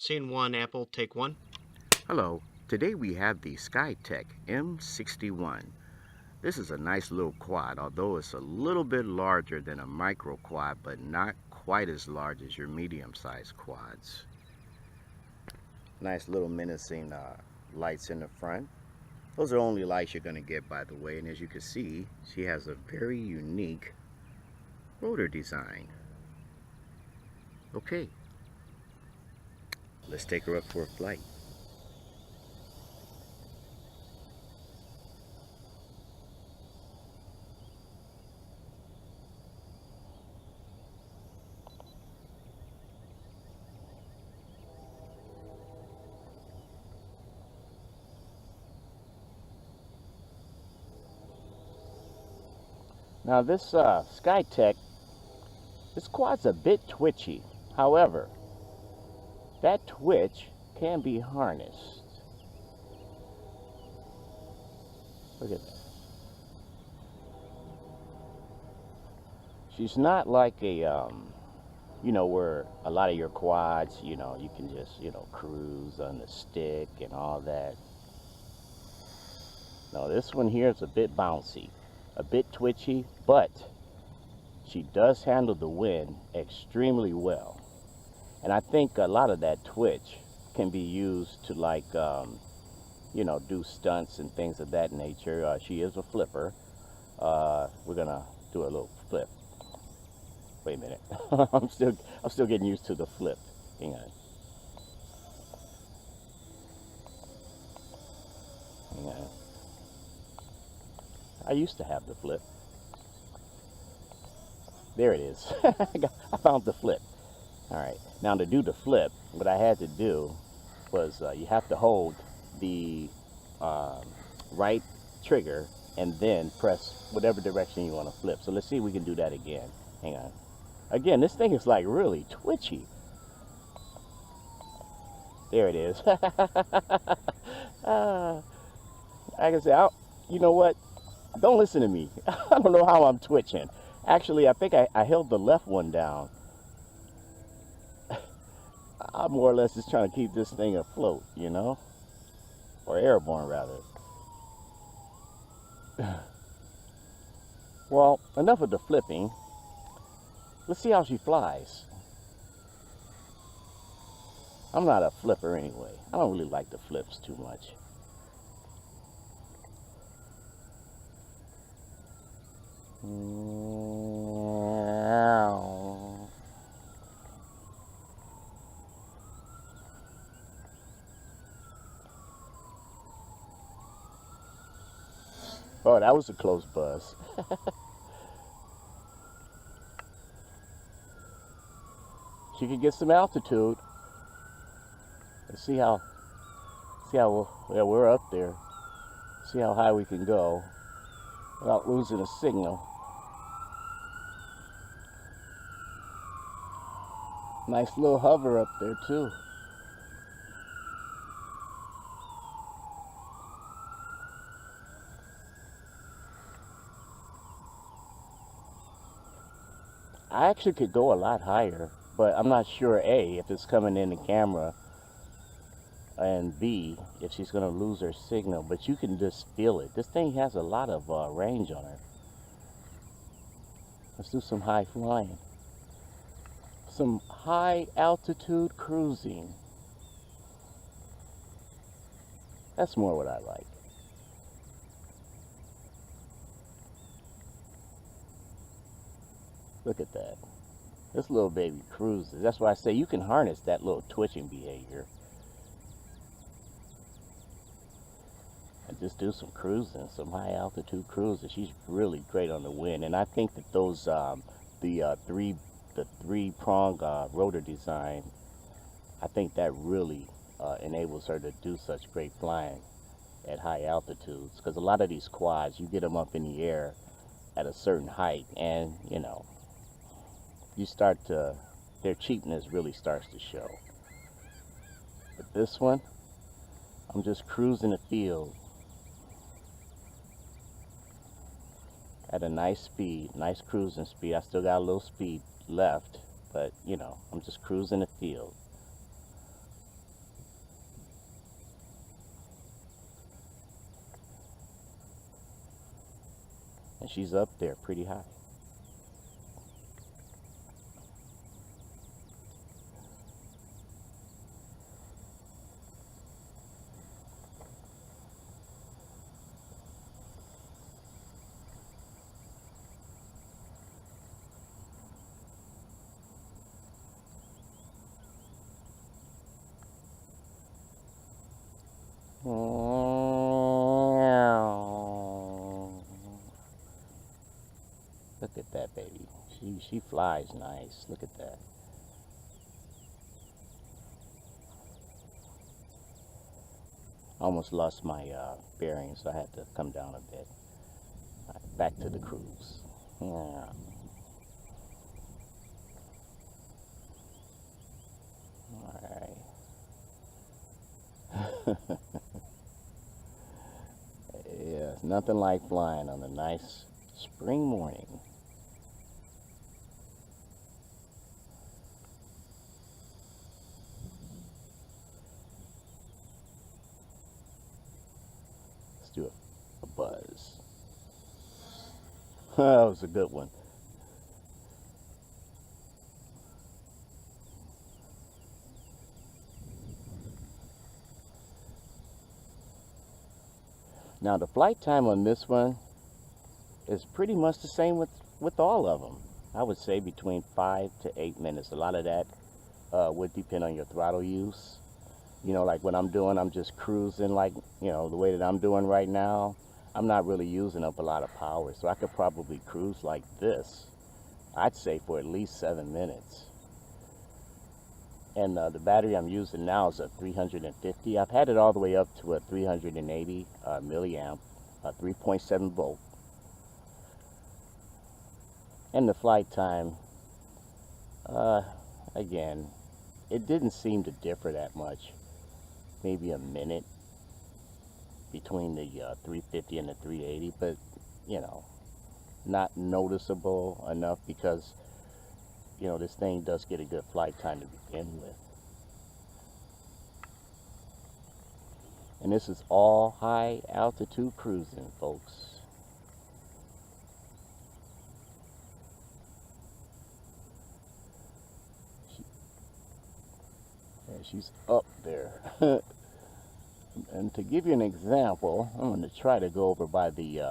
Scene 1, Apple, take 1. Hello, today we have the Skytech M61. This is a nice little quad, although it's a little bit larger than a micro quad, but not quite as large as your medium-sized quads. Nice little menacing lights in the front. Those are only lights you're going to get, by the way, and as you can see, she has a very unique rotor design. Okay, let's take her up for a flight. Now this Skytech, this quad's a bit twitchy. However, that twitch can be harnessed. Look at that. She's not like a, where a lot of your quads, you can just, cruise on the stick and all that. No, this one here is a bit bouncy, a bit twitchy, but she does handle the wind extremely well. And I think a lot of that twitch can be used to do stunts and things of that nature. She is a flipper. We're gonna do a little flip. Wait a minute. I'm still getting used to the flip. Hang on. Hang on. I used to have the flip. There it is. I found the flip. All right. Now to do the flip, what I had to do was you have to hold the right trigger and then press whatever direction you want to flip. So let's see if we can do that again. Hang on. Again, this thing is like really twitchy. There it is. I can say, you know what? Don't listen to me. I don't know how I'm twitching. Actually, I think I held the left one down. I'm more or less just trying to keep this thing afloat, or airborne rather. Well, enough of the flipping. Let's see how she flies. I'm not a flipper anyway. I don't really like the flips too much. Oh, that was a close buzz. She could get some altitude. Let's see how we're up there. See how high we can go without losing a signal. Nice little hover up there too. I actually could go a lot higher, but I'm not sure A, if it's coming in the camera, and B, if she's going to lose her signal, but you can just feel it. This thing has a lot of range on her. Let's do some high flying. Some high altitude cruising. That's more what I like. Look at that. This little baby cruises. That's why I say you can harness that little twitching behavior. And just do some cruising, some high altitude cruising. She's really great on the wind. And I think that those, the three-prong rotor design, I think that really enables her to do such great flying at high altitudes. Because a lot of these quads, you get them up in the air at a certain height, and their cheapness really starts to show. But this one, I'm just cruising the field at a nice speed, nice cruising speed. I still got a little speed left, but I'm just cruising the field. and she's up there pretty high. Look at that baby. She flies nice. Look at that. I almost lost my bearings, so I had to come down a bit. Right, back to the cruise. Yeah. Alright. Yeah, it's nothing like flying on a nice spring morning. Let's do a buzz. That was a good one. Now the flight time on this one is pretty much the same with all of them. I would say between 5 to 8 minutes. A lot of that would depend on your throttle use. You know, like what I'm doing, I'm just cruising like, you know, the way that I'm doing right now. I'm not really using up a lot of power, so I could probably cruise like this, I'd say, for at least 7 minutes. And the battery I'm using now is a 350. I've had it all the way up to a 380 milliamp, 3.7 volt. And the flight time, again, it didn't seem to differ that much. Maybe a minute between the 350 and the 380, but, you know, not noticeable enough because, you know, this thing does get a good flight time to begin with. And this is all high altitude cruising, folks. She's up there. And to give you an example, I'm going to try to go over by the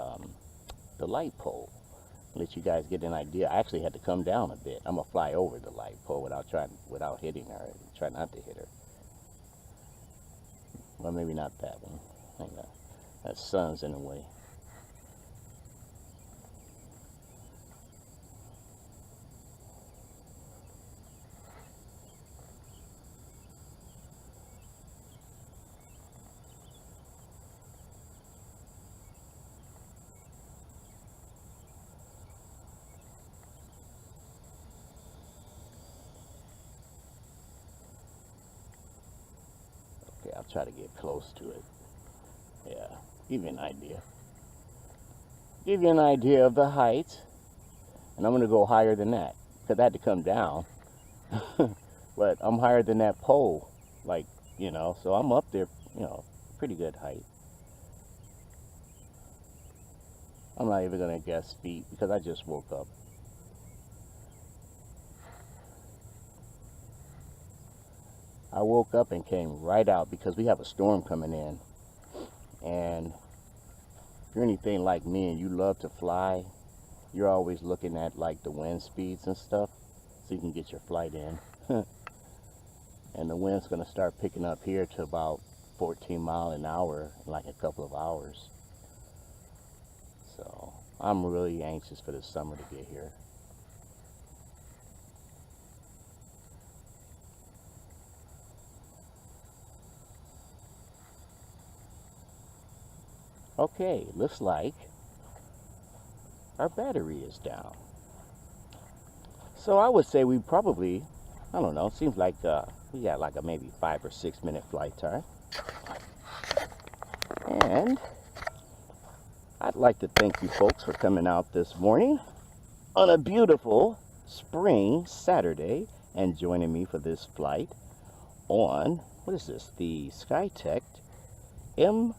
light pole. Let you guys get an idea. I actually had to come down a bit. I'm gonna fly over the light pole without hitting her. Try not to hit her. Well, maybe not that one. I think that sun's in the way. Okay, I'll try to get close to it. Yeah, give you an idea. Give you an idea of the height. And I'm going to go higher than that, because I had to come down. But I'm higher than that pole, like, you know, so I'm up there, you know, pretty good height. I'm not even going to guess feet, because I just woke up. I woke up and came right out because we have a storm coming in. And if you're anything like me and you love to fly, you're always looking at like the wind speeds and stuff so you can get your flight in. And the wind's going to start picking up here to about 14 miles an hour in like a couple of hours. So I'm really anxious for the summer to get here. Okay, looks like our battery is down. So I would say we probably, I don't know, seems like we got like a maybe 5 or 6 minute flight time. And I'd like to thank you folks for coming out this morning on a beautiful spring Saturday and joining me for this flight on, what is this, the Skytech M61.